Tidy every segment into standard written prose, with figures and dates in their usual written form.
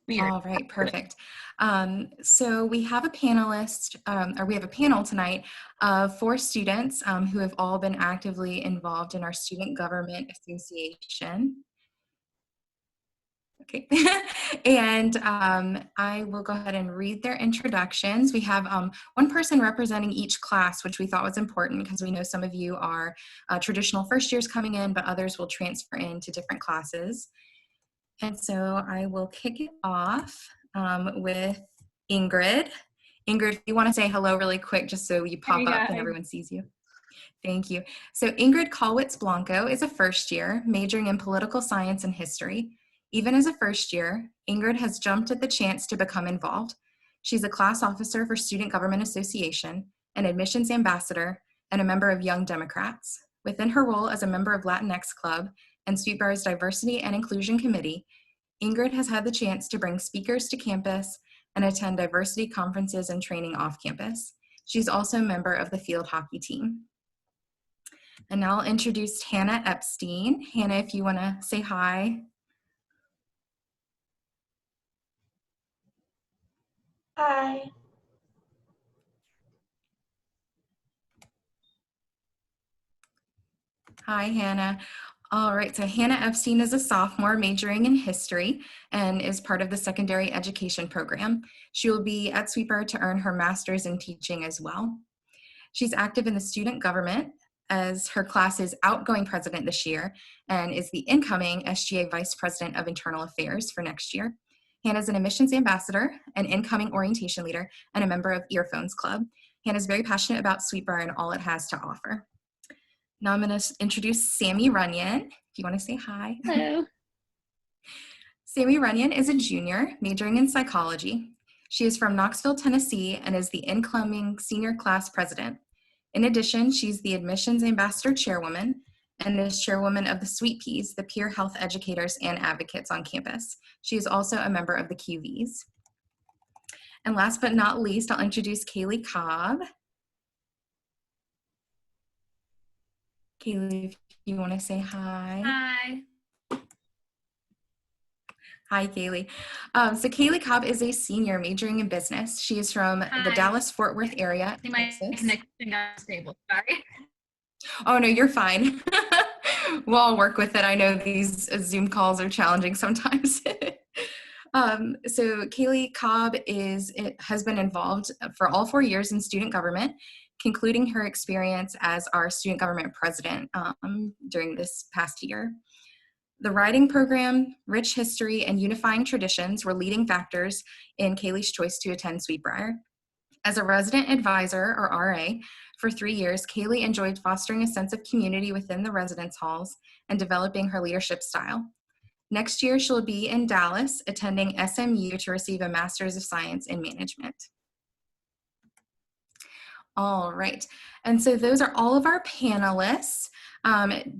Weird. All right, perfect. So we have a panelist, or we have a panel tonight of 4 students who have all been actively involved in our Student Government Association. Okay, and I will go ahead and read their introductions. We have one person representing each class, which we thought was important because we know some of you are traditional first years coming in, but others will transfer into different classes. And so I will kick it off with Ingrid. Ingrid, if you want to say hello really quick, just so you pop up and everyone sees you. Thank you. So Ingrid Kalwitz Blanco is a first year, majoring in political science and history. Even as a first year, Ingrid has jumped at the chance to become involved. She's a class officer for Student Government Association, an admissions ambassador, and a member of Young Democrats. Within her role as a member of Latinx Club and Sweet Briar's Diversity and Inclusion Committee, Ingrid has had the chance to bring speakers to campus and attend diversity conferences and training off campus. She's also a member of the field hockey team. And now I'll introduce Hannah Epstein. Hannah, if you want to say hi. Hi. Hi, Hannah. All right, so Hannah Epstein is a sophomore majoring in history and is part of the secondary education program. She will be at Sweet Briar to earn her master's in teaching as well. She's active in the student government as her class's outgoing president this year and is the incoming SGA Vice President of Internal Affairs for next year. Hannah's an admissions ambassador, an incoming orientation leader, and a member of Earphones Club. Hannah's very passionate about Sweet Briar and all it has to offer. Now I'm going to introduce Sammy Runyon. If you want to say hi. Hello. Sammy Runyon is a junior majoring in psychology. She is from Knoxville, Tennessee, and is the incoming senior class president. In addition, she's the admissions ambassador chairwoman and is chairwoman of the Sweet Peas, the peer health educators and advocates on campus. She is also a member of the QVs. And last but not least, I'll introduce Kaylee Cobb. Kaylee, if you want to say hi. Hi. Hi, Kaylee. So Kaylee Cobb is a senior majoring in business. She is from the Dallas-Fort Worth area. My connection got stable. Sorry. Oh, no, you're fine. We'll all work with it. I know these Zoom calls are challenging sometimes. So Kaylee Cobb has been involved for all 4 years in student government, concluding her experience as our student government president during this past year. The writing program, rich history, and unifying traditions were leading factors in Kaylee's choice to attend Sweet Briar. As a resident advisor, or RA, for 3 years, Kaylee enjoyed fostering a sense of community within the residence halls and developing her leadership style. Next year, she'll be in Dallas, attending SMU to receive a Master's of Science in Management. All right, and so those are all of our panelists.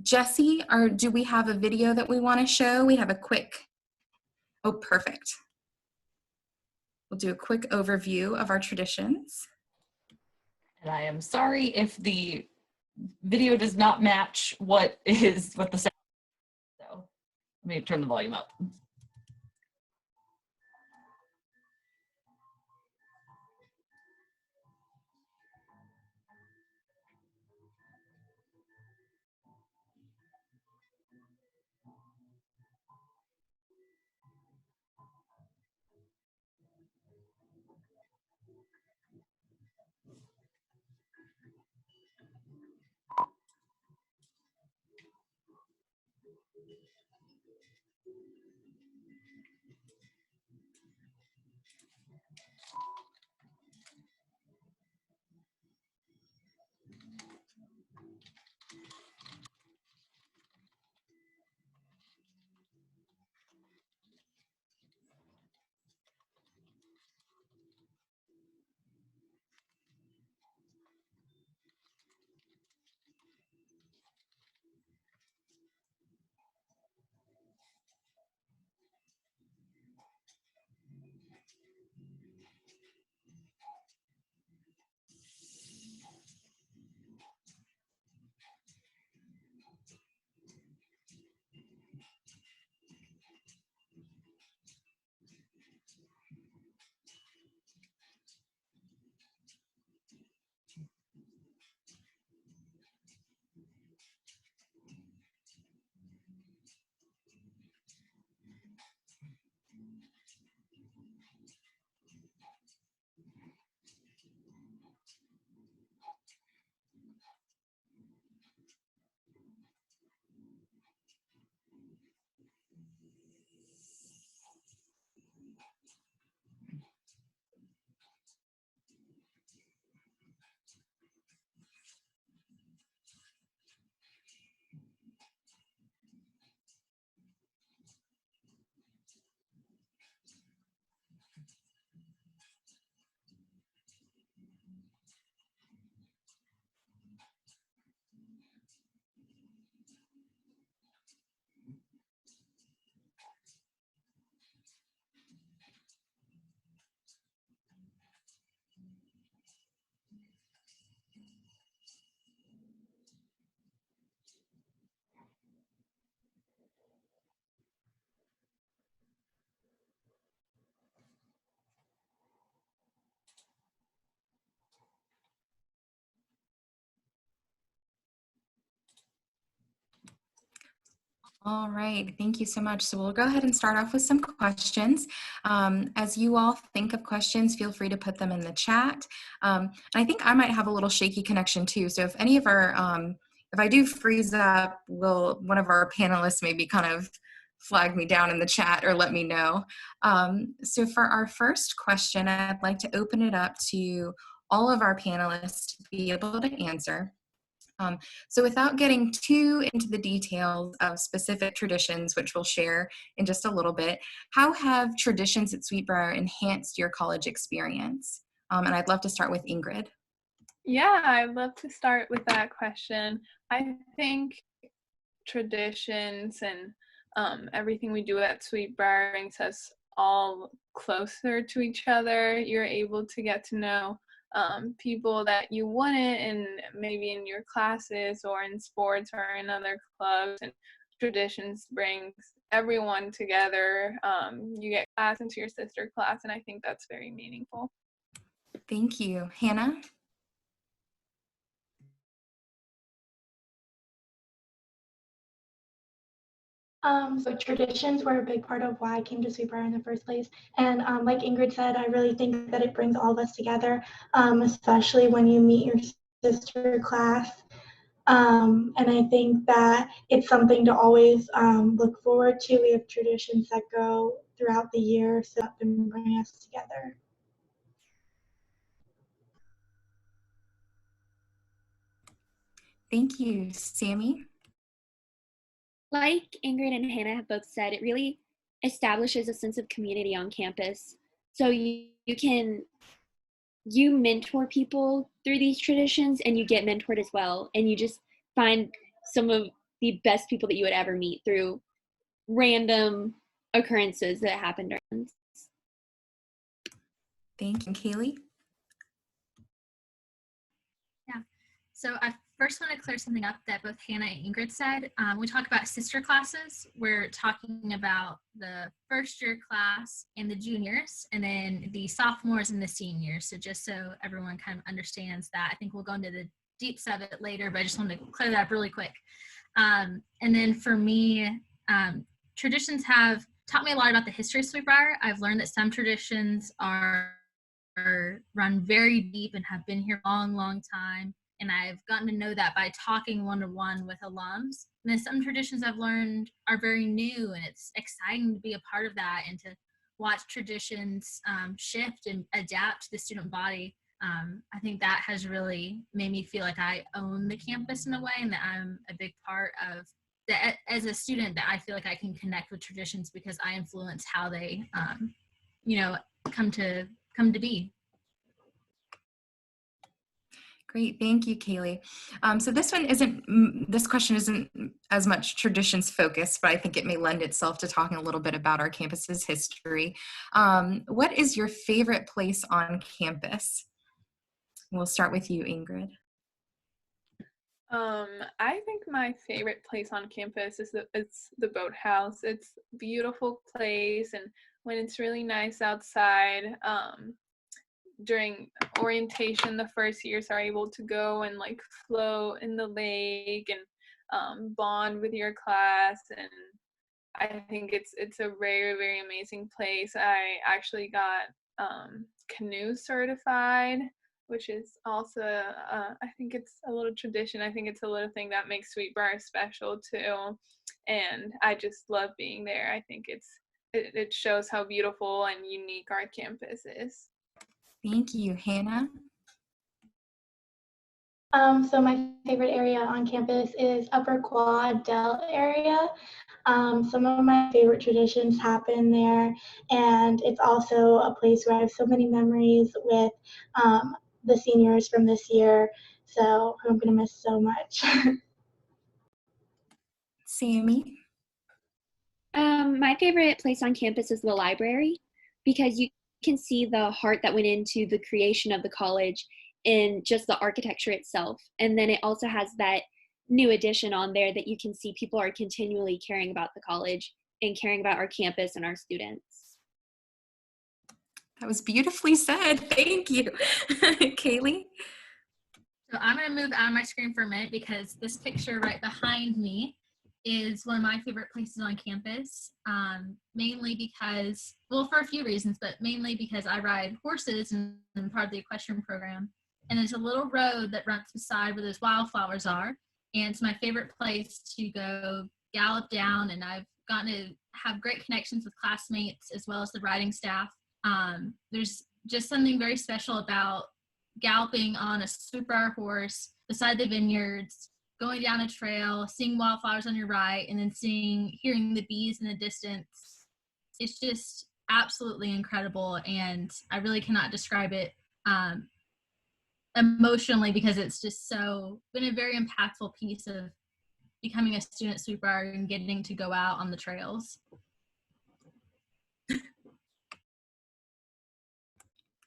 Jesse, do we have a video that we want to show? We have a quick, oh, perfect. We'll do a quick overview of our traditions. And I am sorry if the video does not match what the sound. So let me turn the volume up. All right, thank you so much. So we'll go ahead and start off with some questions. As you all think of questions, feel free to put them in the chat. And I think I might have a little shaky connection too. So if any of our, if I do freeze up, will one of our panelists maybe kind of flag me down in the chat or let me know. So for our first question, I'd like to open it up to all of our panelists to be able to answer. So without getting too into the details of specific traditions, which we'll share in just a little bit, how have traditions at Sweet Briar enhanced your college experience? And I'd love to start with Ingrid. Yeah, I'd love to start with that question. I think traditions and everything we do at Sweet Briar brings us all closer to each other. You're able to get to know people that you wouldn't, and maybe in your classes or in sports or in other clubs. And traditions brings everyone together. You get class into your sister class, and I think that's very meaningful. Thank you. Hannah? So traditions were a big part of why I came to Sweet Briar in the first place. And like Ingrid said, I really think that it brings all of us together, especially when you meet your sister class. And I think that it's something to always look forward to. We have traditions that go throughout the year, so that can bring us together. Thank you. Sammy? Like Ingrid and Hannah have both said, it really establishes a sense of community on campus. So you mentor people through these traditions, and you get mentored as well. And you just find some of the best people that you would ever meet through random occurrences that happen during. Thank you. Kaylee? So I first want to clear something up that both Hannah and Ingrid said. We talk about sister classes. We're talking about the first year class and the juniors, and then the sophomores and the seniors. So just so everyone kind of understands that, I think we'll go into the deeps of it later, but I just wanted to clear that up really quick. And then for me, traditions have taught me a lot about the history of Sweet Briar. I've learned that some traditions are run very deep and have been here a long, long time. And I've gotten to know that by talking one-to-one with alums. And then some traditions I've learned are very new, and it's exciting to be a part of that and to watch traditions shift and adapt to the student body. I think that has really made me feel like I own the campus in a way, and that I'm a big part of that. As a student, that I feel like I can connect with traditions because I influence how they, come to be. Great, thank you, Kaylee. So this question isn't as much traditions focused, but I think it may lend itself to talking a little bit about our campus's history. What is your favorite place on campus? We'll start with you, Ingrid. I think my favorite place on campus is the boathouse. It's a beautiful place, and when it's really nice outside, during orientation, the first years are able to go and like float in the lake and bond with your class, and I think it's a very, very amazing place. I actually got canoe certified, which is also I think it's a little tradition. I think it's a little thing that makes Sweet Briar special too, and I just love being there. I think it shows how beautiful and unique our campus is. Thank you. Hannah? So my favorite area on campus is Upper Quad Dell area. Some of my favorite traditions happen there, and it's also a place where I have so many memories with the seniors from this year, so I'm going to miss so much. Sammy? My favorite place on campus is the library, because you can see the heart that went into the creation of the college in just the architecture itself. And then it also has that new addition on there that you can see people are continually caring about the college and caring about our campus and our students. That was beautifully said. Thank you. Kaylee? So I'm going to move out of my screen for a minute because this picture right behind me is one of my favorite places on campus, mainly because, well, for a few reasons, but mainly because I ride horses and I'm part of the equestrian program. And there's a little road that runs beside where those wildflowers are. And it's my favorite place to go gallop down. And I've gotten to have great connections with classmates as well as the riding staff. There's just something very special about galloping on a Sweet Briar horse beside the vineyards, going down a trail, seeing wildflowers on your right, and then hearing the bees in the distance. It's just absolutely incredible, and I really cannot describe it emotionally, because it's just been a very impactful piece of becoming a student at Sweet Briar and getting to go out on the trails.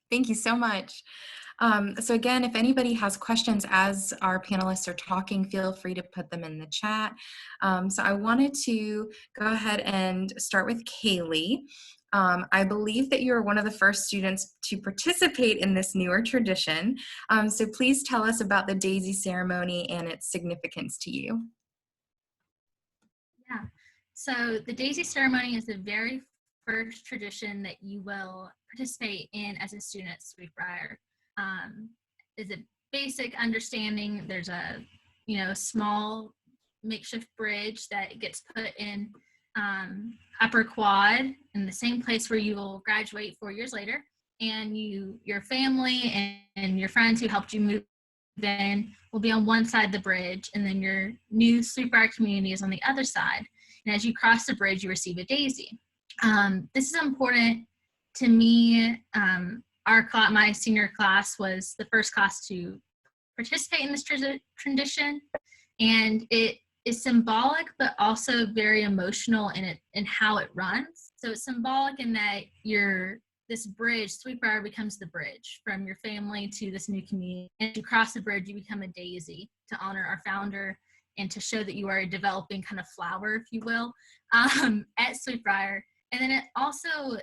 Thank you so much. So again, if anybody has questions as our panelists are talking, feel free to put them in the chat. So I wanted to go ahead and start with Kaylee. I believe that you are one of the first students to participate in this newer tradition. So please tell us about the daisy ceremony and its significance to you. Yeah, so the daisy ceremony is the very first tradition that you will participate in as a student at Sweet Briar. Is a basic understanding. There's a small makeshift bridge that gets put in upper quad in the same place where you will graduate 4 years later, and your family and your friends who helped you move in will be on one side of the bridge, and then your new Sweet Briar community is on the other side. And as you cross the bridge, you receive a daisy. This is important to me. My senior class was the first class to participate in this tradition, and it is symbolic but also very emotional in how it runs. So it's symbolic in that this bridge, Sweet Briar, becomes the bridge from your family to this new community. And to cross the bridge, you become a daisy to honor our founder and to show that you are a developing kind of flower, if you will, at Sweet Briar. And then it also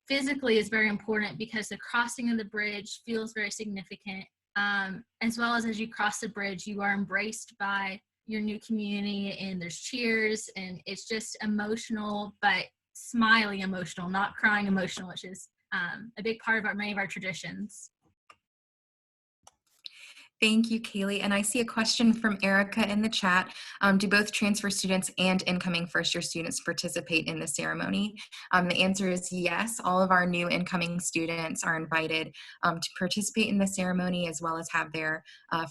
physically is very important because the crossing of the bridge feels very significant. As well as you cross the bridge, you are embraced by your new community, and there's cheers, and it's just emotional, but smiley emotional, not crying emotional, which is a big part of many of our traditions. Thank you, Kaylee. And I see a question from Erica in the chat. Do both transfer students and incoming first-year students participate in the ceremony? The answer is yes. All of our new incoming students are invited to participate in the ceremony, as well as have their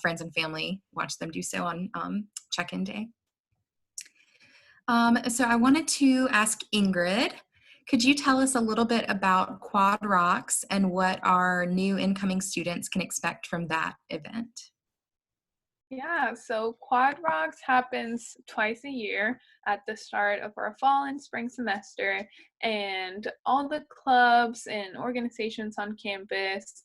friends and family watch them do so on check-in day. So I wanted to ask Ingrid, could you tell us a little bit about Quad Rocks and what our new incoming students can expect from that event? Yeah, so Quad Rocks happens twice a year at the start of our fall and spring semester, and all the clubs and organizations on campus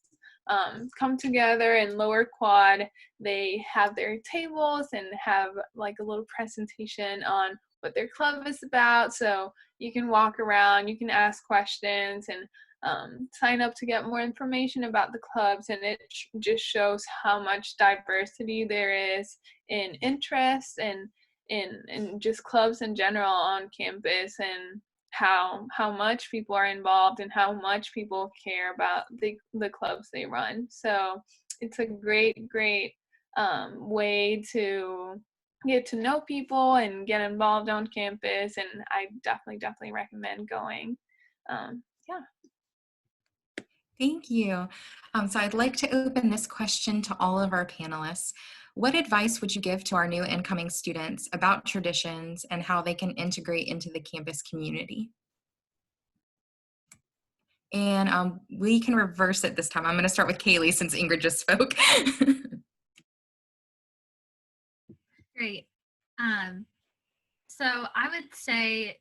come together in lower quad. They have their tables and have like a little presentation on what their club is about, so you can walk around, you can ask questions, and sign up to get more information about the clubs. And it just shows how much diversity there is in interest and in just clubs in general on campus, and how much people are involved and how much people care about the clubs they run. So it's a great way to get to know people and get involved on campus, and I definitely recommend going. Yeah. Thank you. So I'd like to open this question to all of our panelists. What advice would you give to our new incoming students about traditions and how they can integrate into the campus community? And we can reverse it this time. I'm going to start with Kaylee since Ingrid just spoke. Great. So I would say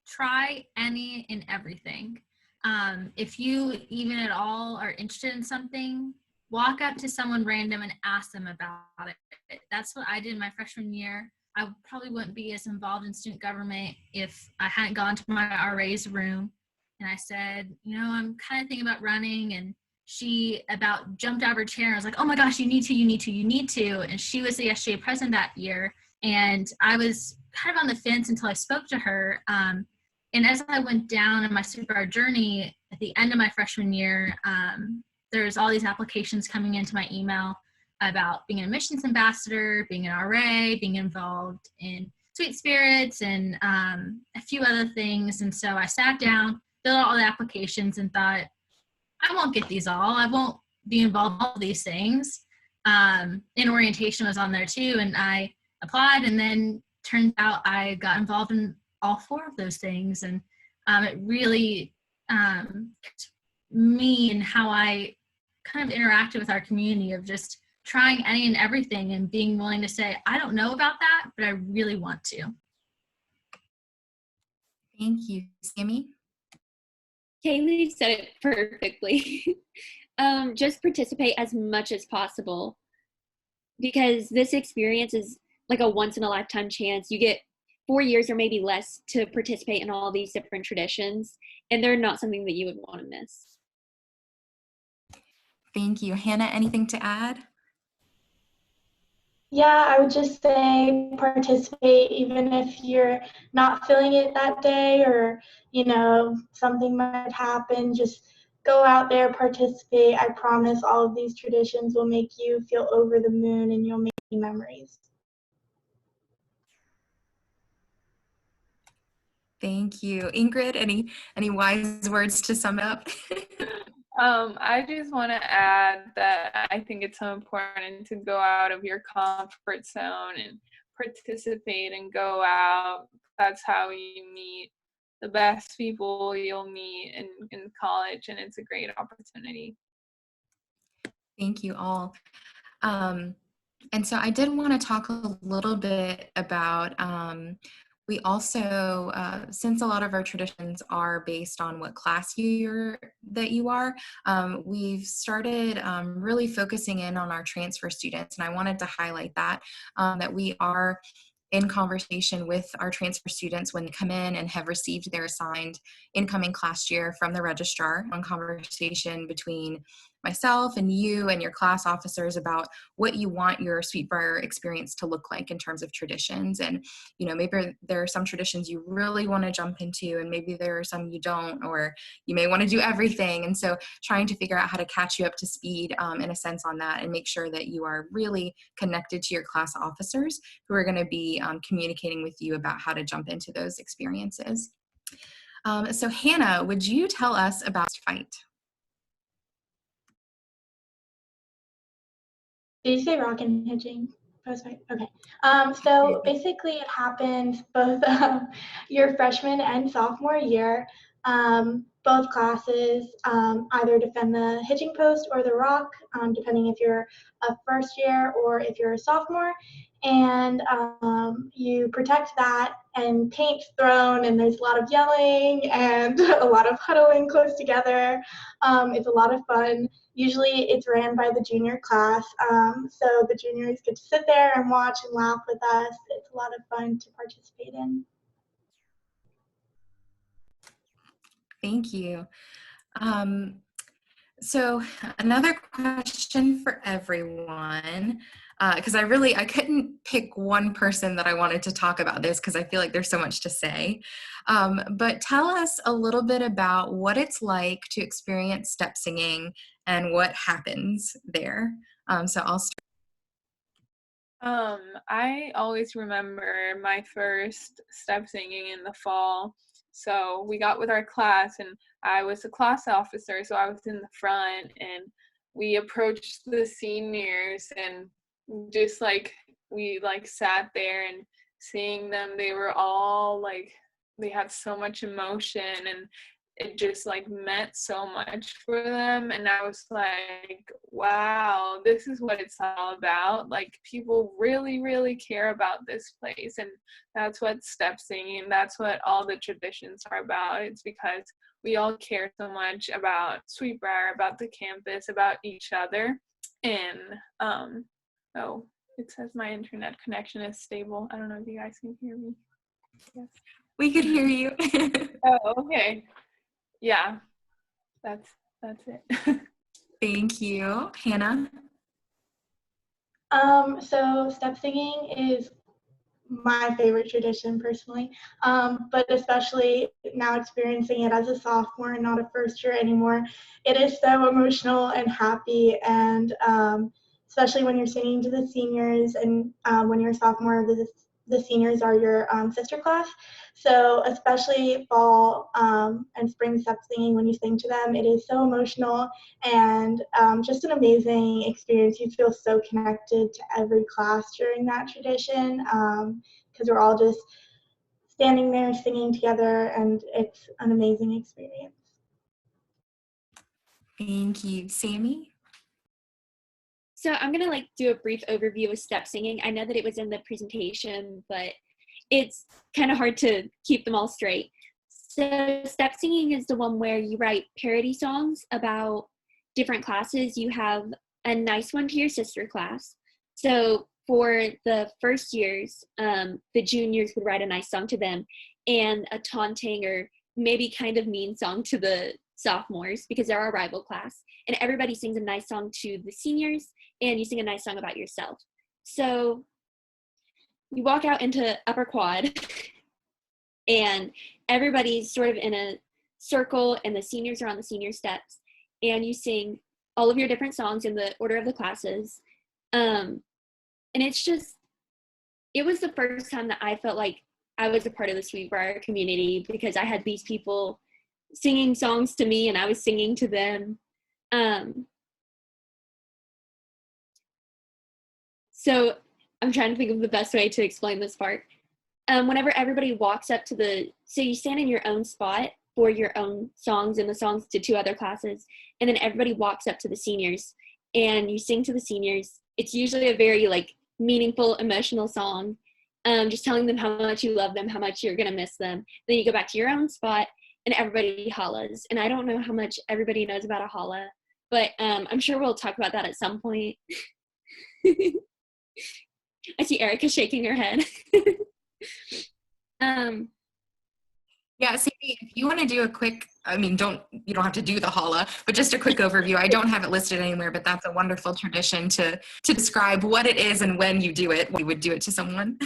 try any and everything. If you even at all are interested in something, walk up to someone random and ask them about it. That's what I did my freshman year. I probably wouldn't be as involved in student government if I hadn't gone to my RA's room and I said, I'm kind of thinking about running, and she about jumped out of her chair and was like, oh my gosh, you need to. And she was the SGA president that year. And I was kind of on the fence until I spoke to her. And as I went down in my Sweet Briar journey at the end of my freshman year, there's all these applications coming into my email about being an admissions ambassador, being an RA, being involved in Sweet Spirits, and a few other things. And so I sat down, filled out all the applications, and thought, I won't get these all. I won't be involved in all these things. And orientation was on there too, and I applied, and then turned out I got involved in all 4 of those things. And it really me and how I kind of interacted with our community of just trying any and everything and being willing to say, I don't know about that, but I really want to. Thank you. Sammy? Kaylee said it perfectly. Just participate as much as possible, because this experience is like a once in a lifetime chance. You get 4 years or maybe less to participate in all these different traditions, and they're not something that you would want to miss. Thank you. Hannah, anything to add? Yeah, I would just say participate even if you're not feeling it that day, or, something might happen. Just go out there, participate. I promise all of these traditions will make you feel over the moon, and you'll make memories. Thank you. Ingrid, any wise words to sum up? I just want to add that I think it's so important to go out of your comfort zone and participate and go out. That's how you meet the best people you'll meet in college, and it's a great opportunity. Thank you all. And so I did want to talk a little bit about, we also, since a lot of our traditions are based on what class that you are, we've started really focusing in on our transfer students. And I wanted to highlight that we are in conversation with our transfer students when they come in and have received their assigned incoming class year from the registrar, on conversation between myself and you and your class officers about what you want your Sweet Briar experience to look like in terms of traditions. And, maybe there are some traditions you really want to jump into, and maybe there are some you don't, or you may want to do everything. And so trying to figure out how to catch you up to speed in a sense on that, and make sure that you are really connected to your class officers who are going to be communicating with you about how to jump into those experiences. So Hannah, would you tell us about Fight? Did you say rock and hitching? Post fight? Okay. So basically it happens both your freshman and sophomore year. Both classes either defend the hitching post or the rock, depending if you're a first year or if you're a sophomore. And you protect that, and paint's thrown, and there's a lot of yelling and a lot of huddling close together. It's a lot of fun. Usually it's ran by the junior class, so the juniors get to sit there and watch and laugh with us. It's a lot of fun to participate in. Thank you. So another question for everyone, because I couldn't pick one person that I wanted to talk about this, because I feel like there's so much to say. But tell us a little bit about what it's like to experience step singing and what happens there. So I'll start. I always remember my first step singing in the fall. So we got with our class, and I was a class officer, so I was in the front, and we approached the seniors, and just we sat there and seeing them, they were all they had so much emotion, and it just meant so much for them. And I was like, wow, this is what it's all about. People really, really care about this place. And that's what step singing, that's what all the traditions are about. It's because we all care so much about Sweet Briar, about the campus, about each other. And oh, it says my internet connection is stable. I don't know if you guys can hear me. Yes. We could hear you. Oh, okay. Yeah, that's it. Thank you. Hannah? So step singing is my favorite tradition personally, but especially now experiencing it as a sophomore and not a first year anymore, it is so emotional and happy, and especially when you're singing to the seniors, and when you're a sophomore, the seniors are your sister class. So especially fall and spring step singing, when you sing to them, it is so emotional and just an amazing experience. You feel so connected to every class during that tradition, because we're all just standing there singing together, and it's an amazing experience. Thank you. Sammy? So I'm gonna do a brief overview of step singing. I know that it was in the presentation, but it's kind of hard to keep them all straight. So step singing is the one where you write parody songs about different classes. You have a nice one to your sister class. So for the first years, the juniors would write a nice song to them, and a taunting or maybe kind of mean song to the sophomores, because they're our rival class. And everybody sings a nice song to the seniors, and you sing a nice song about yourself. So you walk out into upper quad and everybody's sort of in a circle, and the seniors are on the senior steps, and you sing all of your different songs in the order of the classes. And it was the first time that I felt like I was a part of the Sweet Briar community, because I had these people singing songs to me and I was singing to them. So I'm trying to think of the best way to explain this part. Whenever everybody walks up to so you stand in your own spot for your own songs and the songs to two other classes, and then everybody walks up to the seniors and you sing to the seniors. It's usually a very meaningful, emotional song, just telling them how much you love them, how much you're gonna miss them. Then you go back to your own spot and everybody hollers. And I don't know how much everybody knows about a holla, but I'm sure we'll talk about that at some point. I see Erica shaking her head. Yeah, Sammy, if you want to do a quick, you don't have to do the holla, but just a quick overview. I don't have it listed anywhere, but that's a wonderful tradition to describe what it is and when you do it, we would do it to someone.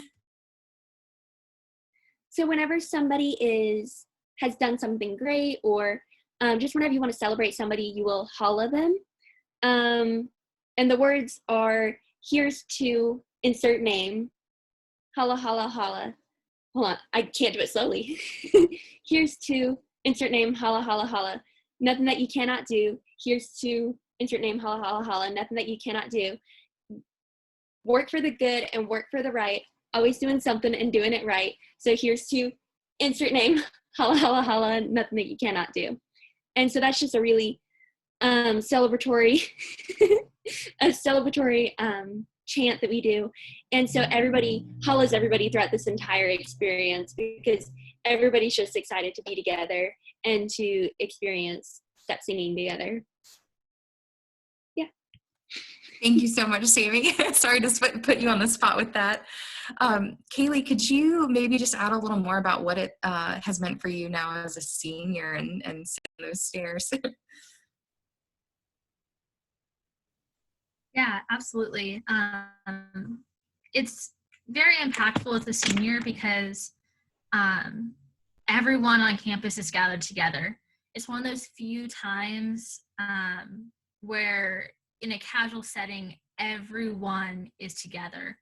So whenever somebody has done something great, or just whenever you want to celebrate somebody, you will holla them. And the words are, here's to insert name, holla, holla, holla. Hold on, I can't do it slowly. Here's to insert name, holla, holla, holla. Nothing that you cannot do. Here's to insert name, holla, holla, holla. Nothing that you cannot do. Work for the good and work for the right. Always doing something and doing it right. So here's to insert name, holla, holla, holla. Nothing that you cannot do. And so that's just a really celebratory chant that we do. And so everybody hollers everybody throughout this entire experience, because everybody's just excited to be together and to experience step singing together. Yeah. Thank you so much, Sammy. Sorry to put you on the spot with that. Kaylee, could you maybe just add a little more about what it has meant for you now as a senior and sitting those stairs? Yeah, absolutely. It's very impactful as a senior, because everyone on campus is gathered together. It's one of those few times where in a casual setting, everyone is together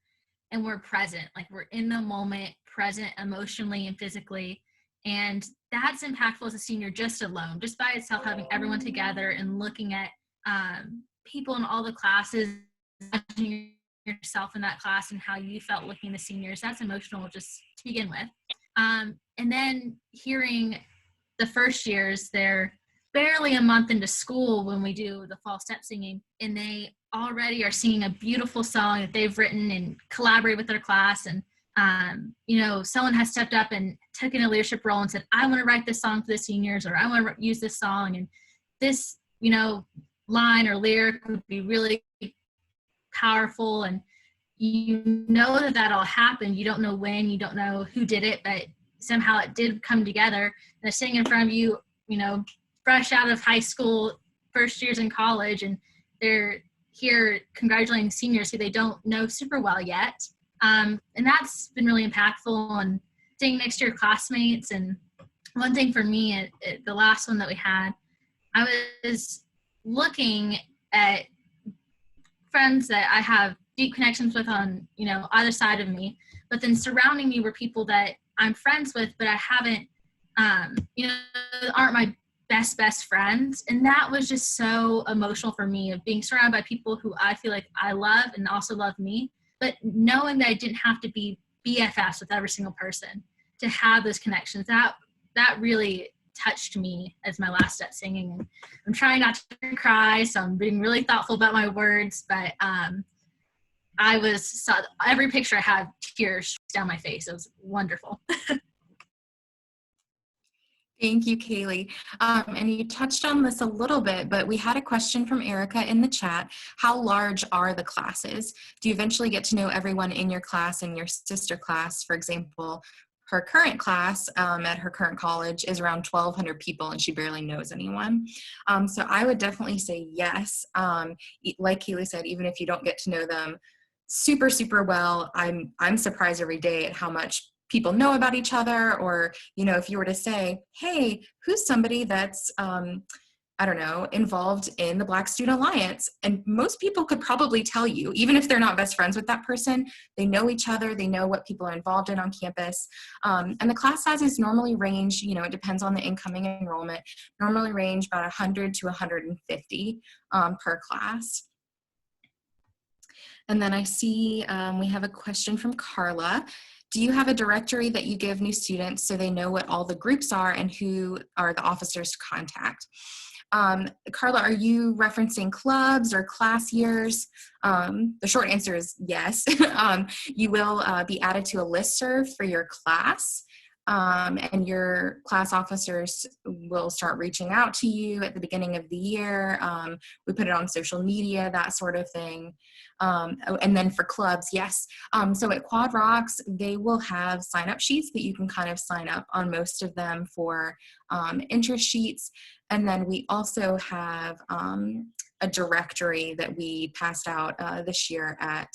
and we're present, we're in the moment, present emotionally and physically. And that's impactful as a senior just by itself, having everyone together and looking at people in all the classes, imagining yourself in that class and how you felt looking at the seniors. That's emotional just to begin with. And then hearing the first years, they're barely a month into school when we do the fall step singing, and they already are singing a beautiful song that they've written and collaborated with their class. And someone has stepped up and taken a leadership role and said, I want to write this song for the seniors, or I want to use this song, and this line or lyric would be really powerful. And that all happened. You don't know when, you don't know who did it, but somehow it did come together. And they're sitting in front of you, fresh out of high school, first years in college, and they're here congratulating seniors who they don't know super well yet. And that's been really impactful, and staying next to your classmates. And one thing for me, the last one that we had, I was looking at friends that I have deep connections with on, either side of me, but then surrounding me were people that I'm friends with, but I haven't, aren't my best friends. And that was just so emotional for me, of being surrounded by people who I feel like I love and also love me, but knowing that I didn't have to be BFFs with every single person to have those connections. That really touched me as my last step singing. And I'm trying not to cry, so I'm being really thoughtful about my words, but every picture I had, tears down my face. It was wonderful. Thank you, Kaylee. And you touched on this a little bit, but we had a question from Erica in the chat. How large are the classes? Do you eventually get to know everyone in your class and your sister class? For example, her current class at her current college is around 1,200 people, and she barely knows anyone. So I would definitely say yes. Like Kaylee said, even if you don't get to know them super, super well, I'm surprised every day at how much people know about each other. Or, if you were to say, hey, who's somebody that's, involved in the Black Student Alliance? And most people could probably tell you, even if they're not best friends with that person, they know each other, they know what people are involved in on campus. And the class sizes normally range, it depends on the incoming enrollment, normally range about 100 to 150 per class. And then I see we have a question from Carla. Do you have a directory that you give new students so they know what all the groups are and who are the officers to contact? Carla, are you referencing clubs or class years? The short answer is yes. You will be added to a listserv for your class. And your class officers will start reaching out to you at the beginning of the year. We put it on social media, that sort of thing. And then for clubs, yes. So at Quad Rocks, they will have sign-up sheets that you can kind of sign up on most of them for interest sheets. And then we also have a directory that we passed out this year at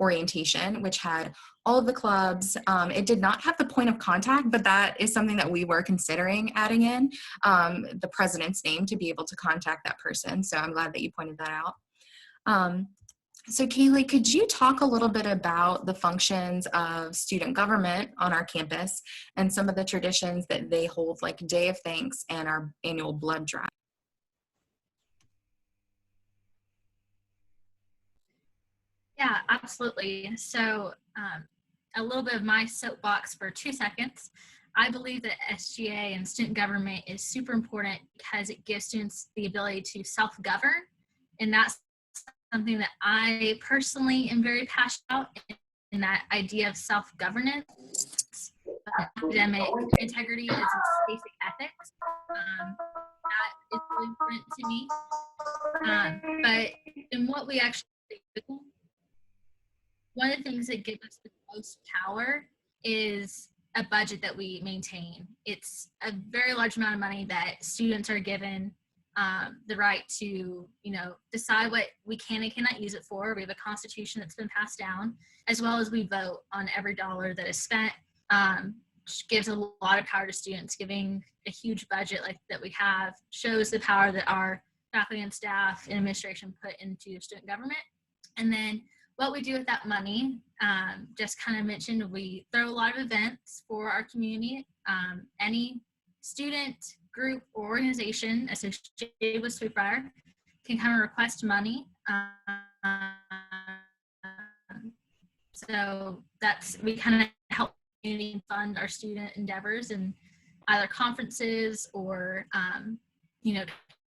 orientation, which had all of the clubs. It did not have the point of contact, but that is something that we were considering adding in, the president's name, to be able to contact that person. So I'm glad that you pointed that out. So Kaylee, could you talk a little bit about the functions of student government on our campus and some of the traditions that they hold, like Day of Thanks and our annual blood drive? Yeah, absolutely. So a little bit of my soapbox for 2 seconds. I believe that SGA and student government is super important because it gives students the ability to self-govern, and that's something that I personally am very passionate about, in that idea of self-governance. Academic integrity is basic ethics. That is really important to me. But in what we actually do, one of the things that gives us the most power is a budget that we maintain. It's a very large amount of money that students are given the right to, decide what we can and cannot use it for. We have a constitution that's been passed down, as well as we vote on every dollar that is spent, which gives a lot of power to students. Giving a huge budget like that we have shows the power that our faculty and staff and administration put into student government. And then what we do with that money, just kind of mentioned, we throw a lot of events for our community. Any student, group, or organization associated with Sweet Briar can come and request money. So we kind of help the community fund our student endeavors in either conferences or,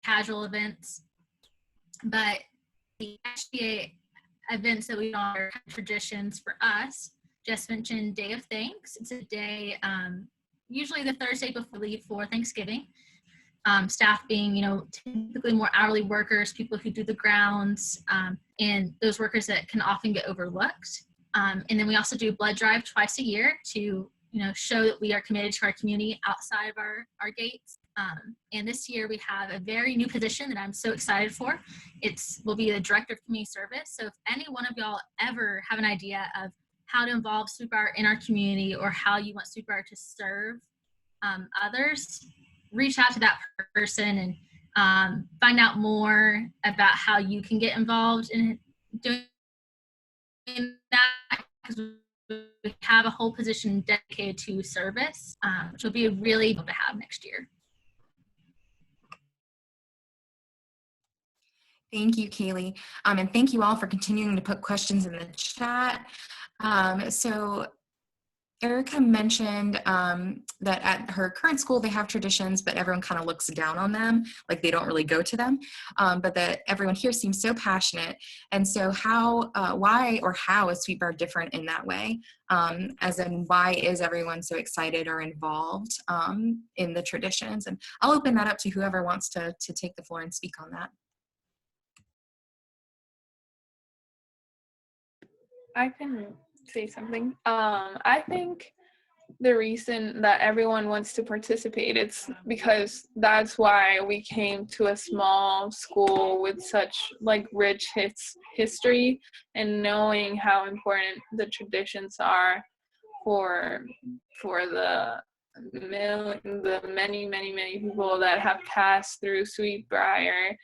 casual events. But the SGA events that we are traditions for us, just mentioned Day of Thanks. It's a day, usually the Thursday before we leave for Thanksgiving. Staff being, typically more hourly workers, people who do the grounds, and those workers that can often get overlooked. And then we also do blood drive twice a year to, show that we are committed to our community outside of our gates. And this year we have a very new position that I'm so excited for. Will be the Director of Community Service. So if any one of y'all ever have an idea of how to involve Sweet Briar in our community, or how you want Sweet Briar to serve others, reach out to that person and find out more about how you can get involved in doing that, because we have a whole position dedicated to service, which will be really cool to have next year. Thank you, Kaylee. And thank you all for continuing to put questions in the chat. So Erica mentioned that at her current school, they have traditions, but everyone kind of looks down on them, like they don't really go to them, but that everyone here seems so passionate. And so why is Sweet Briar different in that way? As in, why is everyone so excited or involved in the traditions? And I'll open that up to whoever wants to take the floor and speak on that. I can say something. I think the reason that everyone wants to participate, it's because that's why we came to a small school with such like rich history, and knowing how important the traditions are for the many people that have passed through Sweet Briar.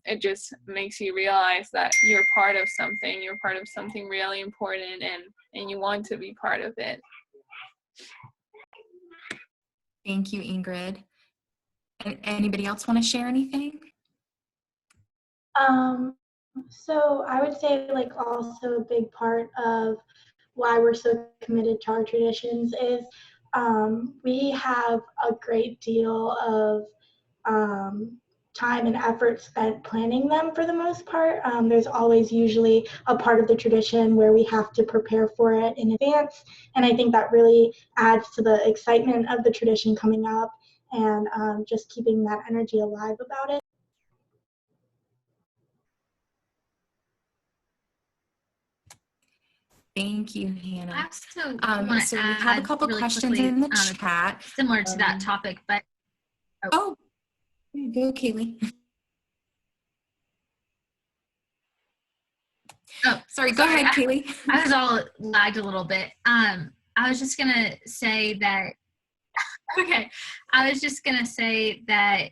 It just makes you realize that you're part of something really important, and you want to be part of it. Thank you, Ingrid. Anybody else want to share anything? So I would say like also a big part of why we're so committed to our traditions is we have a great deal of time and effort spent planning them for the most part. There's always usually a part of the tradition where we have to prepare for it in advance, and I think that really adds to the excitement of the tradition coming up, and just keeping that energy alive about it. Thank you, I Hannah. also want to So we add have a couple really questions quickly, in the chat. similar to that topic, but Oh, go, Kaylee. Sorry, go ahead, Kaylee. I was all lagged a little bit. I was just gonna say that. Okay, I was just gonna say that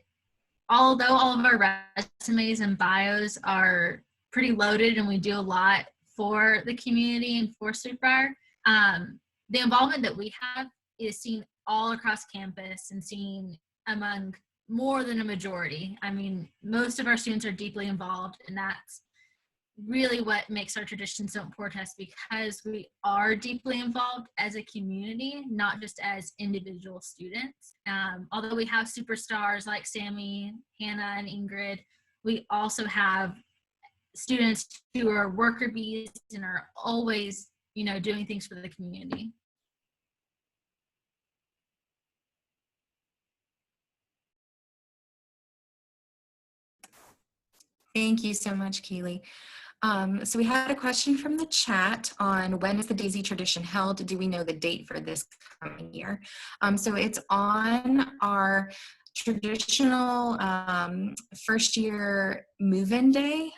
although all of our resumes and bios are pretty loaded and we do a lot for the community and for Sweet Briar, the involvement that we have is seen all across campus and seen among more than a majority. I mean, most of our students are deeply involved, and that's really what makes our tradition so important to us, because we are deeply involved as a community, not just as individual students. Although we have superstars like Sammy, Hannah, and Ingrid, we also have students who are worker bees and are always, doing things for the community. Thank you so much, Kaylee. So we had a question from the chat on when is the Daisy tradition held? Do we know the date for this coming year? So it's on our traditional first year move-in day,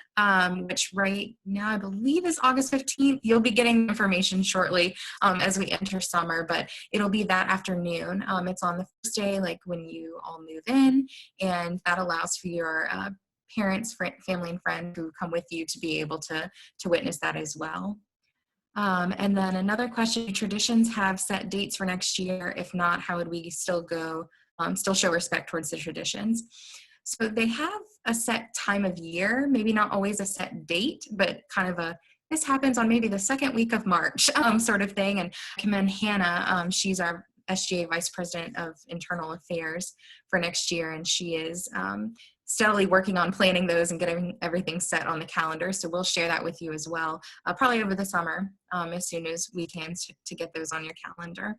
which right now I believe is August 15th. You'll be getting information shortly as we enter summer, but it'll be that afternoon. It's on the first day, like when you all move in, and that allows for your parents, family, and friends who come with you to be able to witness that as well. And then another question, traditions have set dates for next year? If not, how would we still show respect towards the traditions? So they have a set time of year, maybe not always a set date, but kind of this happens on maybe the second week of March sort of thing. And I commend Hannah, she's our SGA Vice President of Internal Affairs for next year, and she is steadily working on planning those and getting everything set on the calendar. So we'll share that with you as well, probably over the summer, as soon as we can, to get those on your calendar.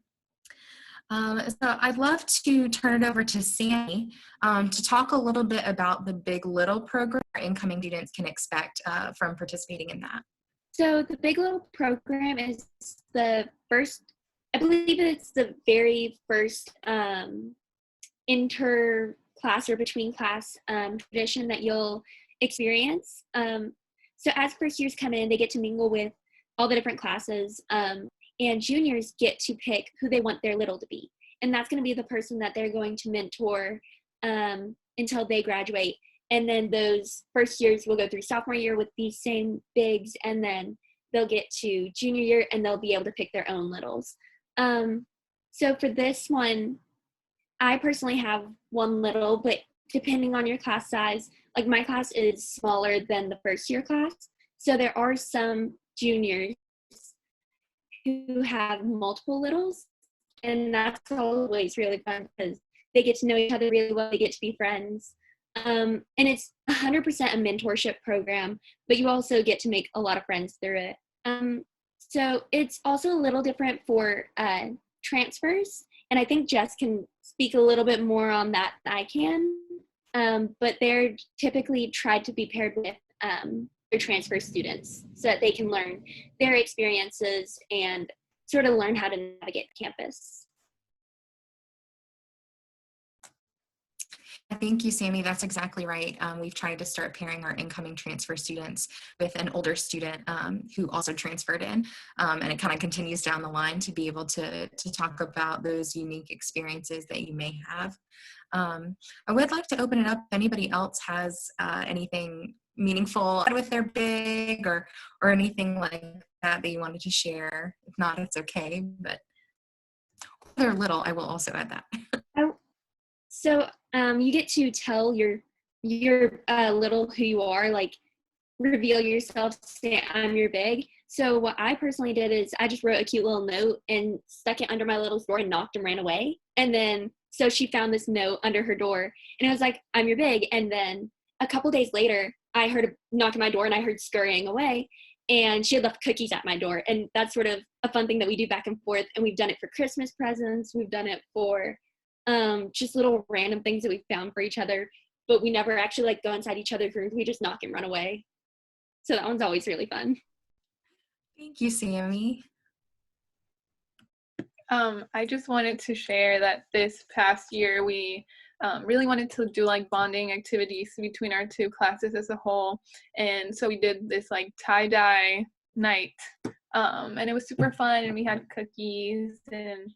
So I'd love to turn it over to Sammy to talk a little bit about the Big Little program our incoming students can expect from participating in that. So the Big Little program is the first, I believe it's the very first inter-class or between class tradition that you'll experience. So as first years come in, they get to mingle with all the different classes, and juniors get to pick who they want their little to be. And that's going to be the person that they're going to mentor until they graduate. And then those first years will go through sophomore year with these same bigs, and then they'll get to junior year and they'll be able to pick their own littles. So for this one, I personally have one little, but depending on your class size, like my class is smaller than the first year class. So there are some juniors who have multiple littles, and that's always really fun because they get to know each other really well, they get to be friends. And it's 100% a mentorship program, but you also get to make a lot of friends through it. So it's also a little different for transfers, and I think Jess can speak a little bit more on that than I can, but they're typically tried to be paired with their transfer students so that they can learn their experiences and sort of learn how to navigate campus. Thank you, Sammy. That's exactly right. We've tried to start pairing our incoming transfer students with an older student who also transferred in, and it kind of continues down the line to be able to talk about those unique experiences that you may have. I would like to open it up if anybody else has anything meaningful with their big or anything like that you wanted to share. If not, it's okay, but they're little, I will also add that. So you get to tell your little who you are, like reveal yourself, say I'm your big. So what I personally did is I just wrote a cute little note and stuck it under my little's door and knocked and ran away. And then so she found this note under her door and it was like, I'm your big. And then a couple days later, I heard a knock at my door and I heard scurrying away, and she had left cookies at my door. And that's sort of a fun thing that we do back and forth. And we've done it for Christmas presents. We've done it for just little random things that we found for each other, but we never actually like go inside each other's rooms. We just knock and run away. So that one's always really fun. Thank you, Sammy. I just wanted to share that this past year we really wanted to do like bonding activities between our two classes as a whole, and so we did this like tie-dye night, and it was super fun, and we had cookies, and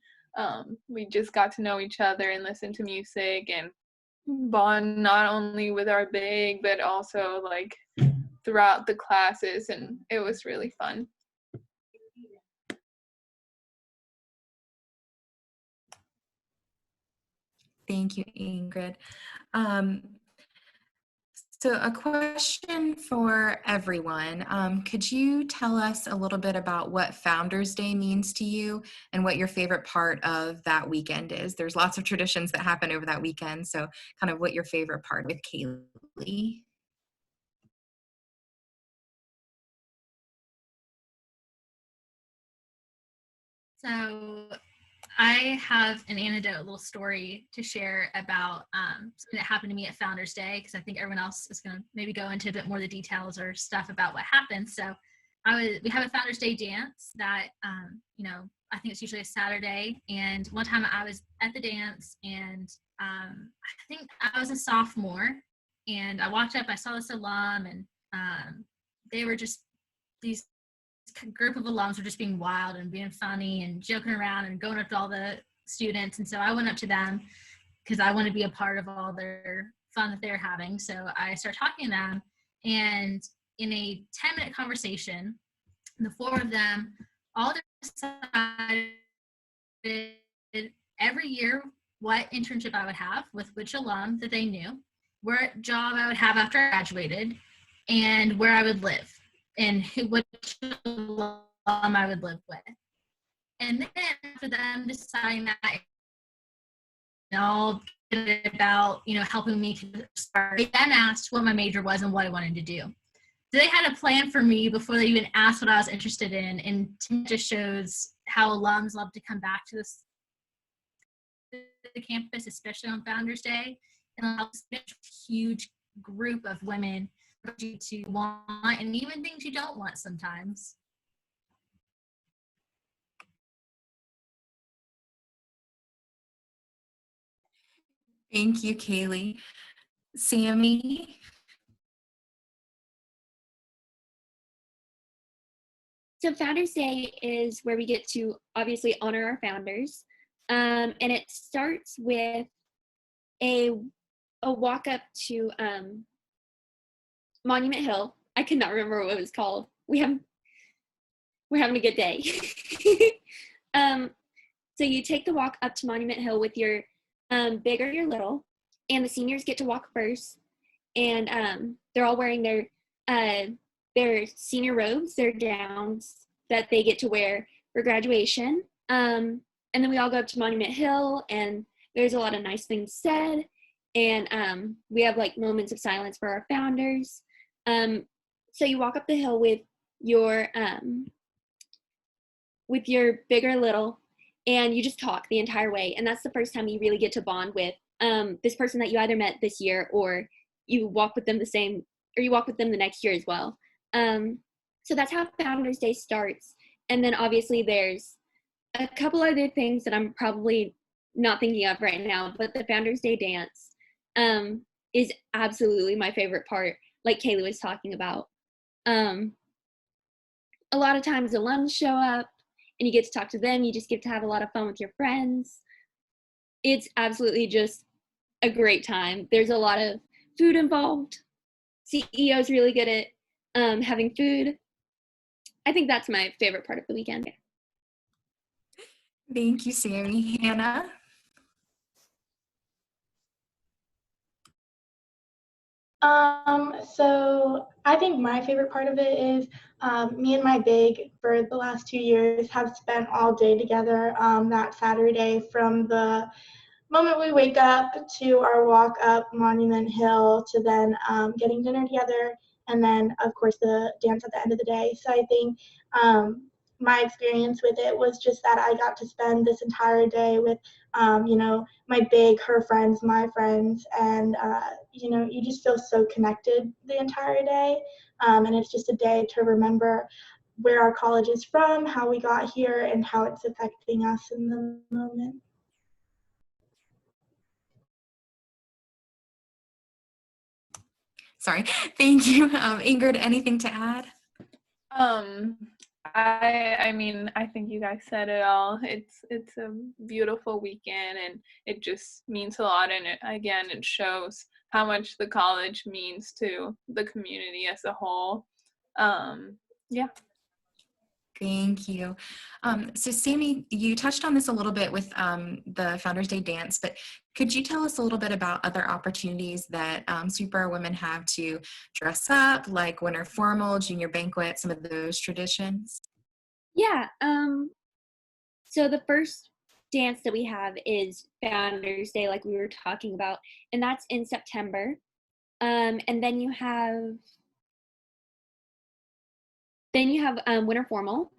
we just got to know each other and listen to music and bond not only with our big but also like throughout the classes, and it was really fun. Thank you, Ingrid. So a question for everyone. Could you tell us a little bit about what Founders Day means to you and what your favorite part of that weekend is? There's lots of traditions that happen over that weekend, so kind of what your favorite part with Kaylee. So I have an anecdote, a little story to share about something that happened to me at Founders Day, because I think everyone else is going to maybe go into a bit more of the details or stuff about what happened. So we have a Founders Day dance that, I think it's usually a Saturday. And one time I was at the dance, and I think I was a sophomore, and I walked up, I saw this alum, and they were just these group of alums were just being wild and being funny and joking around and going up to all the students. And so I went up to them because I want to be a part of all their fun that they're having. So I started talking to them, and in a 10-minute conversation, the four of them all decided every year what internship I would have with which alum that they knew, what job I would have after I graduated, and where I would live, and which alum I would live with. And then for them deciding that, all about helping me to start, they then asked what my major was and what I wanted to do. So they had a plan for me before they even asked what I was interested in, and to me, it just shows how alums love to come back to the campus, especially on Founders Day, and allow this huge group of women you to want and even things you don't want sometimes. Thank you, Kaylee. Sammy? So Founders Day is where we get to obviously honor our founders. And it starts with a walk up to Monument Hill. I could not remember what it was called. We're having a good day. So you take the walk up to Monument Hill with your big or your little, and the seniors get to walk first. And they're all wearing their senior robes, their gowns that they get to wear for graduation. And then we all go up to Monument Hill, and there's a lot of nice things said. And we have like moments of silence for our founders. So you walk up the hill with your big or little, and you just talk the entire way. And that's the first time you really get to bond with this person that you either met this year, or you walk with them the next year as well. So that's how Founders Day starts. And then obviously there's a couple other things that I'm probably not thinking of right now, but the Founders Day dance is absolutely my favorite part, like Kaylee was talking about. A lot of times alums show up and you get to talk to them. You just get to have a lot of fun with your friends. It's absolutely just a great time. There's a lot of food involved. CEO's really good at having food. I think that's my favorite part of the weekend. Thank you, Sammy. Hannah? So I think my favorite part of it is me and my big for the last 2 years have spent all day together that Saturday, from the moment we wake up to our walk up Monument Hill to then getting dinner together, and then of course the dance at the end of the day. So I think my experience with it was just that I got to spend this entire day with my big, her friends, my friends, and you just feel so connected the entire day, and it's just a day to remember where our college is from, how we got here, and how it's affecting us in the moment. Sorry. Thank you. Ingrid, anything to add? I mean, I think you guys said it all. It's a beautiful weekend, and it just means a lot. And it shows how much the college means to the community as a whole. Yeah. Thank you. So Sammy, you touched on this a little bit with the Founders Day dance, but could you tell us a little bit about other opportunities that Sweet Briar women have to dress up, like winter formal, junior banquet, some of those traditions? Yeah. So the first dance that we have is Founders Day, like we were talking about, and that's in September. And then you have winter formal,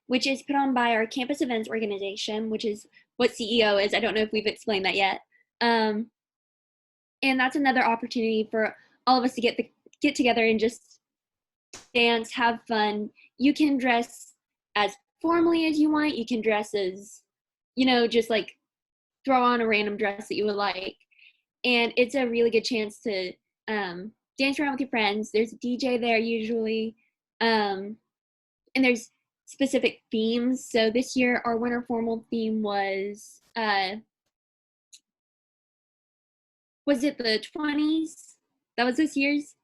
which is put on by our campus events organization, which is what CEO is. I don't know if we've explained that yet. And that's another opportunity for all of us to get together and just dance, have fun. You can dress as formally as you want. You can dress as, just like throw on a random dress that you would like. And it's a really good chance to dance around with your friends. There's a DJ there usually. And there's specific themes. So this year our winter formal theme was it the 20s? That was this year's.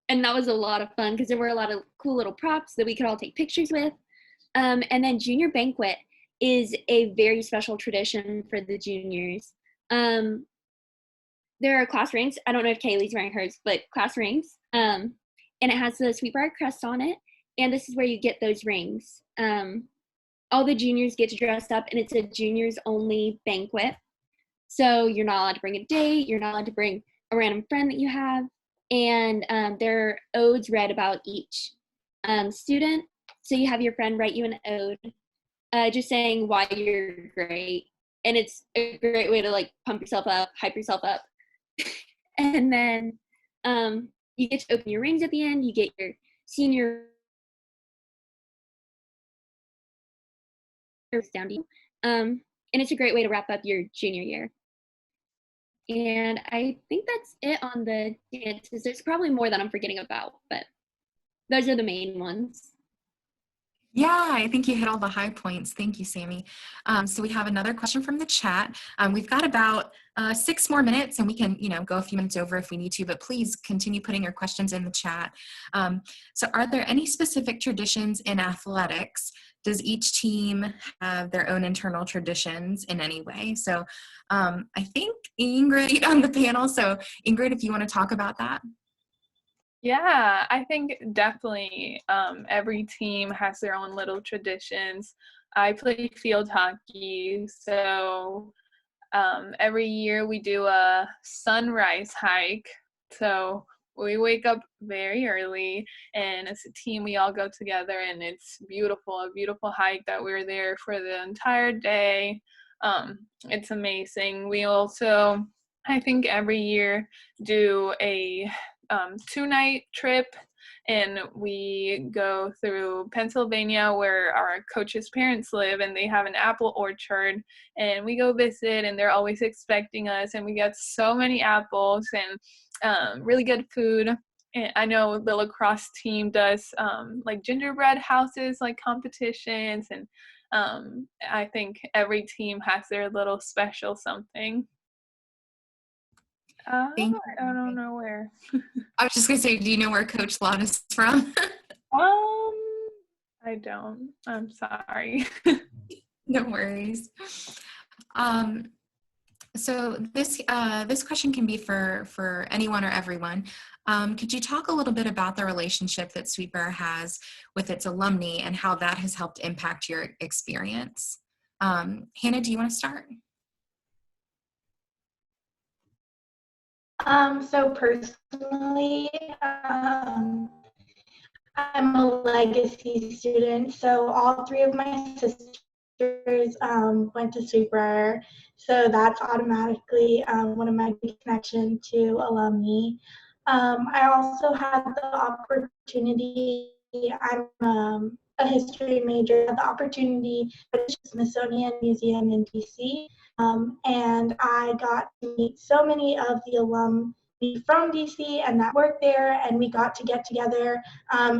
And that was a lot of fun because there were a lot of cool little props that we could all take pictures with. And then junior banquet is a very special tradition for the juniors. There are class rings. I don't know if Kaylee's wearing hers, but class rings. And it has the Sweet Briar crest on it. And this is where you get those rings. All the juniors get to dress up, and it's a juniors only banquet. So you're not allowed to bring a date. You're not allowed to bring a random friend that you have. And there are odes read about each student. So you have your friend write you an ode just saying why you're great. And it's a great way to like pump yourself up, hype yourself up. And then you get to open your rings at the end. You get your senior down to you. And it's a great way to wrap up your junior year. And I think that's it on the dances. There's probably more that I'm forgetting about, but those are the main ones. Yeah, I think you hit all the high points. Thank you, Sammy. So we have another question from the chat. We've got about 6 more minutes, and we can, go a few minutes over if we need to, but please continue putting your questions in the chat. So are there any specific traditions in athletics? Does each team have their own internal traditions in any way? So I think Ingrid on the panel. So Ingrid, if you want to talk about that. Yeah, I think definitely every team has their own little traditions. I play field hockey, so every year we do a sunrise hike. So we wake up very early, and as a team, we all go together, and it's beautiful, a beautiful hike that we're there for the entire day. It's amazing. We also, I think, every year do a 2-night trip, and we go through Pennsylvania where our coach's parents live, and they have an apple orchard, and we go visit, and they're always expecting us, and we get so many apples and really good food. And I know the lacrosse team does like gingerbread houses, like competitions, and I think every team has their little special something. Thank I don't know where. I was just going to say, do you know where Coach Lon is from? I don't. I'm sorry. No worries. So this question can be for anyone or everyone. Could you talk a little bit about the relationship that Sweet Briar has with its alumni and how that has helped impact your experience? Hannah, do you want to start? So personally, I'm a legacy student, so all 3 of my sisters went to Sweet Briar, so that's automatically one of my big connections to alumni. I also had the opportunity, I'm a history major, had the opportunity to the Smithsonian Museum in DC, and I got to meet so many of the alum from DC and that worked there, and we got to get together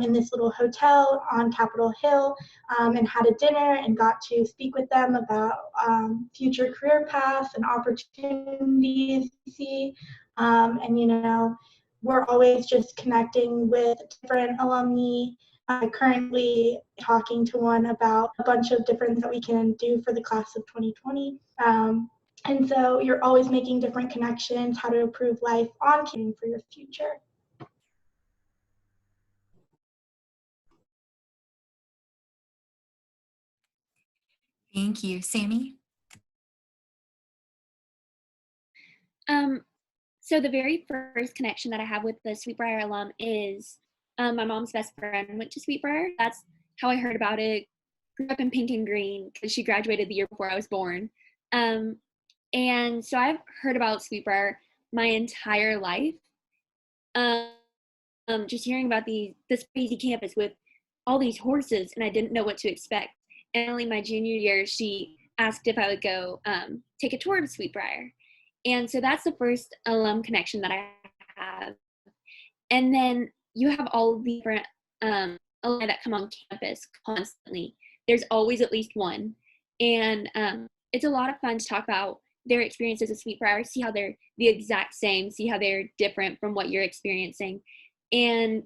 in this little hotel on Capitol Hill and had a dinner and got to speak with them about future career paths and opportunities. And we're always just connecting with different alumni. I'm currently talking to one about a bunch of different things that we can do for the class of 2020. And so you're always making different connections, how to improve life on campus for your future. Thank you. Sammy? So the very first connection that I have with the Sweet Briar alum is my mom's best friend went to Sweet Briar. That's how I heard about it. Grew up in pink and green because she graduated the year before I was born. And so I've heard about Sweet Briar my entire life. Just hearing about this crazy campus with all these horses, and I didn't know what to expect. And only my junior year, she asked if I would go take a tour of Sweet Briar. And so that's the first alum connection that I have. And then you have all the different alumni that come on campus constantly. There's always at least one. And it's a lot of fun to talk about their experiences at Sweet Briar, see how they're the exact same, see how they're different from what you're experiencing. And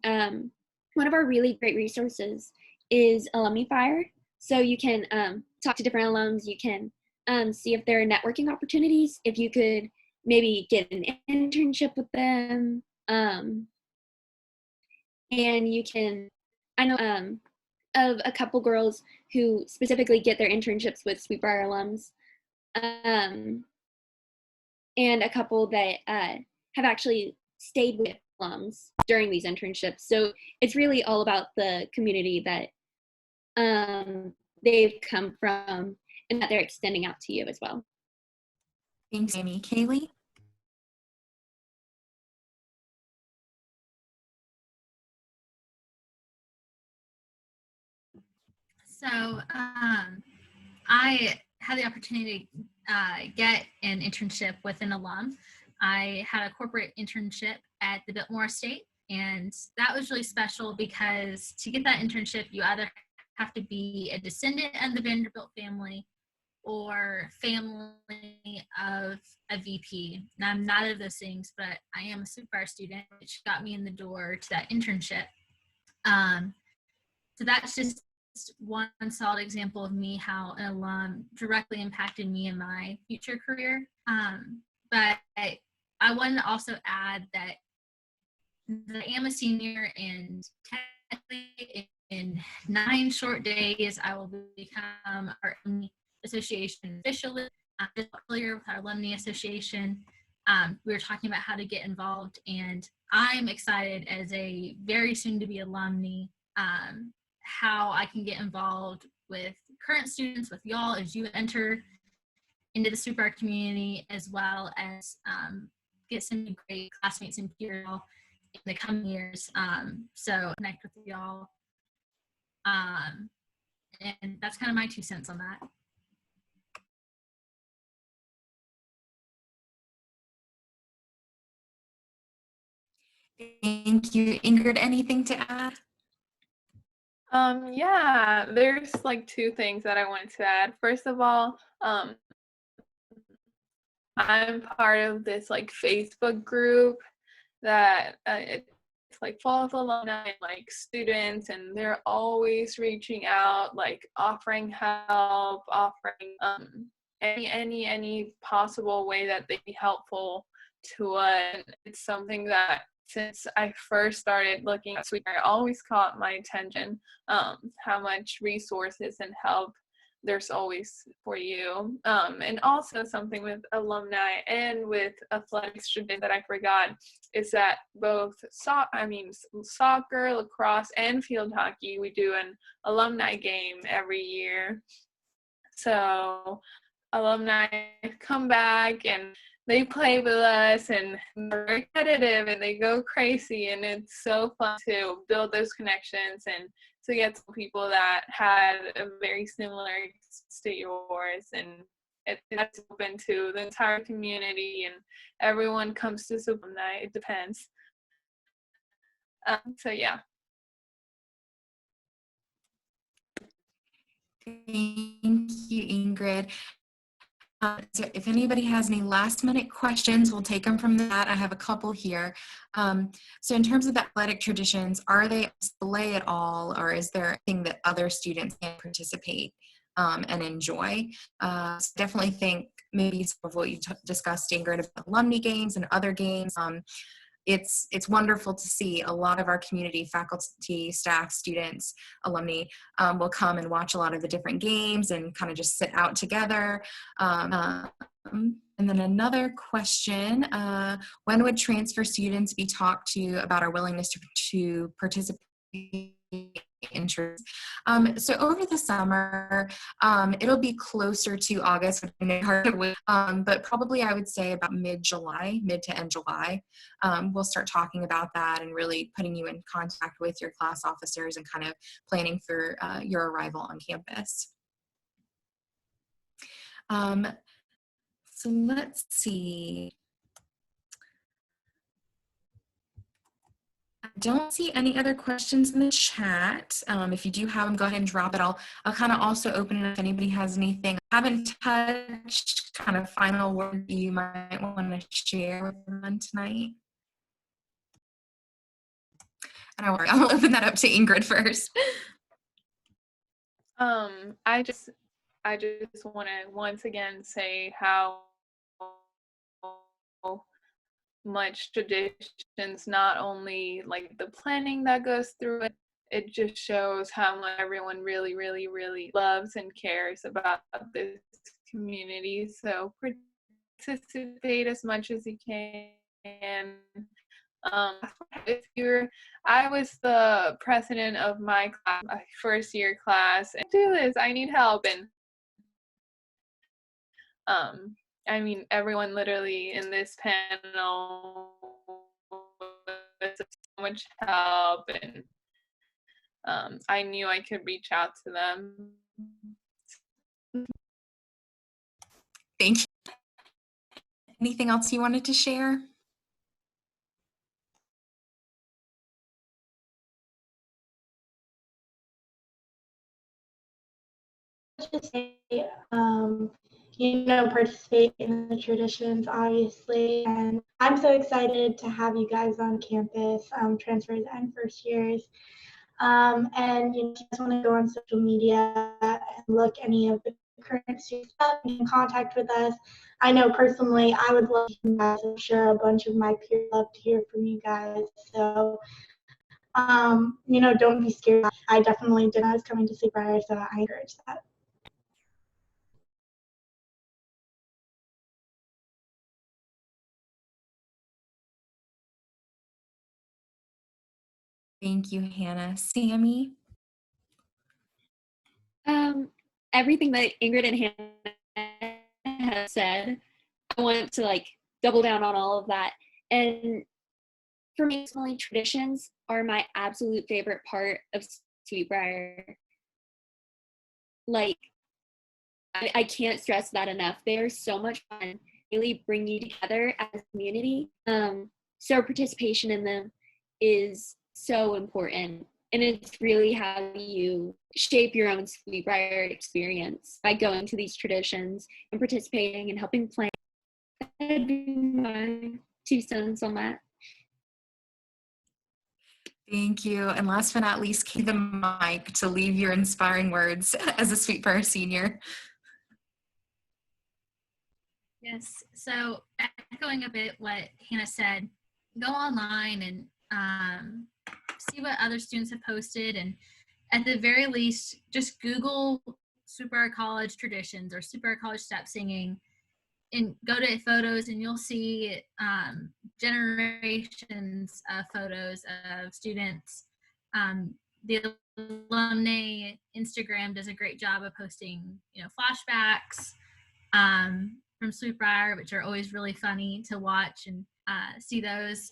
one of our really great resources is Alumni Fire. So you can talk to different alums, you can see if there are networking opportunities, if you could maybe get an internship with them. And you can, I know of a couple girls who specifically get their internships with Sweet Briar alums, and a couple that have actually stayed with alums during these internships. So it's really all about the community that they've come from and that they're extending out to you as well. Thanks, Amy. Kaylee? So I had the opportunity to get an internship with an alum. I had a corporate internship at the Biltmore Estate, and that was really special because to get that internship, you either have to be a descendant of the Vanderbilt family or family of a VP. Now, I'm not of those things, but I am a Sweet Briar student, which got me in the door to that internship. So that's just one solid example of me, how an alum directly impacted me in my future career. But I wanted to also add that I am a senior, and technically in 9 short days, I will become our alumni association officially. Just earlier with our alumni association, we were talking about how to get involved, and I'm excited as a very soon to be alumni, how I can get involved with current students, with y'all as you enter into the Sweet Briar community, as well as get some great classmates and peers in the coming years. So connect with y'all. And that's kind of my 2 cents on that. Thank you. Ingrid, anything to add? Yeah, there's like 2 things that I wanted to add. First of all, I'm part of this like Facebook group that it's like full of alumni, like students, and they're always reaching out, like offering help, offering any possible way that they'd be helpful to us. It's something that since I first started looking at Sweet Briar, always caught my attention, how much resources and help there's always for you. And also something with alumni and with athletics that I forgot is that both soccer, lacrosse, and field hockey, we do an alumni game every year. So alumni come back and they play with us, and they're competitive and they go crazy, and it's so fun to build those connections and to get to people that had a very similar experience to yours, and that's open to the entire community, and everyone comes to alumni. It depends. So yeah. Thank you, Ingrid. So if anybody has any last minute questions, we'll take them from that. I have a couple here. So in terms of the athletic traditions, are they display at all, or is there a thing that other students can participate and enjoy? So definitely think maybe some of what you discussed, Ingrid, about alumni games and other games. It's wonderful to see a lot of our community, faculty, staff, students, alumni will come and watch a lot of the different games and kind of just sit out together. And then another question, when would transfer students be talked to about our willingness to participate interest? So over the summer, it'll be closer to August, but probably I would say about mid to end July, we'll start talking about that and really putting you in contact with your class officers and kind of planning for your arrival on campus. So let's see. I don't see any other questions in the chat. If you do have them, go ahead and drop it. I'll kind of also open it if anybody has anything I haven't touched, kind of final word you might want to share with everyone tonight. And I'll open that up to Ingrid first. I just want to once again say how much traditions, not only like the planning that goes through it, it just shows how much everyone really, really, really loves and cares about this community. So participate as much as you can. I was the president of my class, my first year class, and do this, I need help. And I mean, everyone literally in this panel with so much help, and I knew I could reach out to them. Thank you. Anything else you wanted to share? just say, participate in the traditions, obviously. And I'm so excited to have you guys on campus, transfers and first years. And if you guys want to go on social media and look any of the current students up and in contact with us. I know personally I would love to hear you guys. I'm sure a bunch of my peers love to hear from you guys. So don't be scared. I definitely did. I was coming to Sweet Briar, so I encourage that. Thank you, Hannah. Sammy? Everything that Ingrid and Hannah have said, I want to double down on all of that. And for me, personally, traditions are my absolute favorite part of Sweet Briar. I can't stress that enough. They are so much fun. They really bring you together as a community. So participation in them is so important. And it's really how you shape your own Sweet Briar experience by going to these traditions and participating and helping plan. That'd be my 2 cents on that. Thank you. And last but not least, Kate, the mic to leave your inspiring words as a Sweet Briar senior. Yes, so echoing a bit what Hannah said, go online and see what other students have posted, and at the very least, just Google Sweet Briar College traditions or Sweet Briar College step singing, and go to photos, and you'll see generations of photos of students. The alumni Instagram does a great job of posting, flashbacks from Sweet Briar, which are always really funny to watch and see those.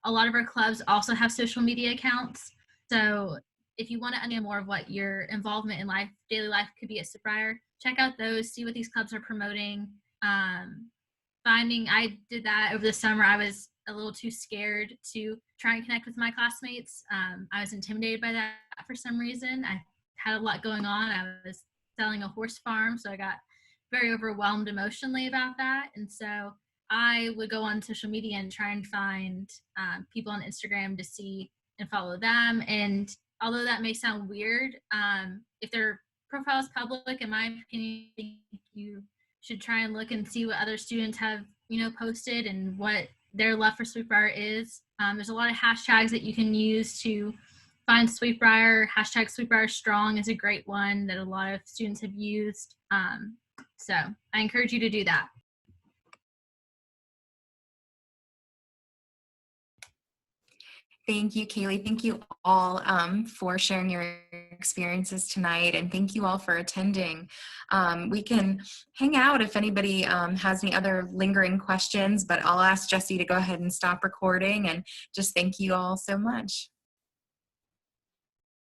A lot of our clubs also have social media accounts. So if you want to understand more of what your involvement in daily life could be at Sweet Briar, check out those, see what these clubs are promoting. I did that over the summer. I was a little too scared to try and connect with my classmates. I was intimidated by that for some reason. I had a lot going on. I was selling a horse farm, so I got very overwhelmed emotionally about that. And so I would go on social media and try and find people on Instagram to see and follow them. And although that may sound weird, if their profile is public, in my opinion, you should try and look and see what other students have, posted and what their love for Sweet Briar is. There's a lot of hashtags that you can use to find Sweet Briar. Hashtag Sweet Briar Strong is a great one that a lot of students have used. So I encourage you to do that. Thank you, Kaylee. Thank you all for sharing your experiences tonight, and thank you all for attending. We can hang out if anybody has any other lingering questions, but I'll ask Jesse to go ahead and stop recording, and just thank you all so much.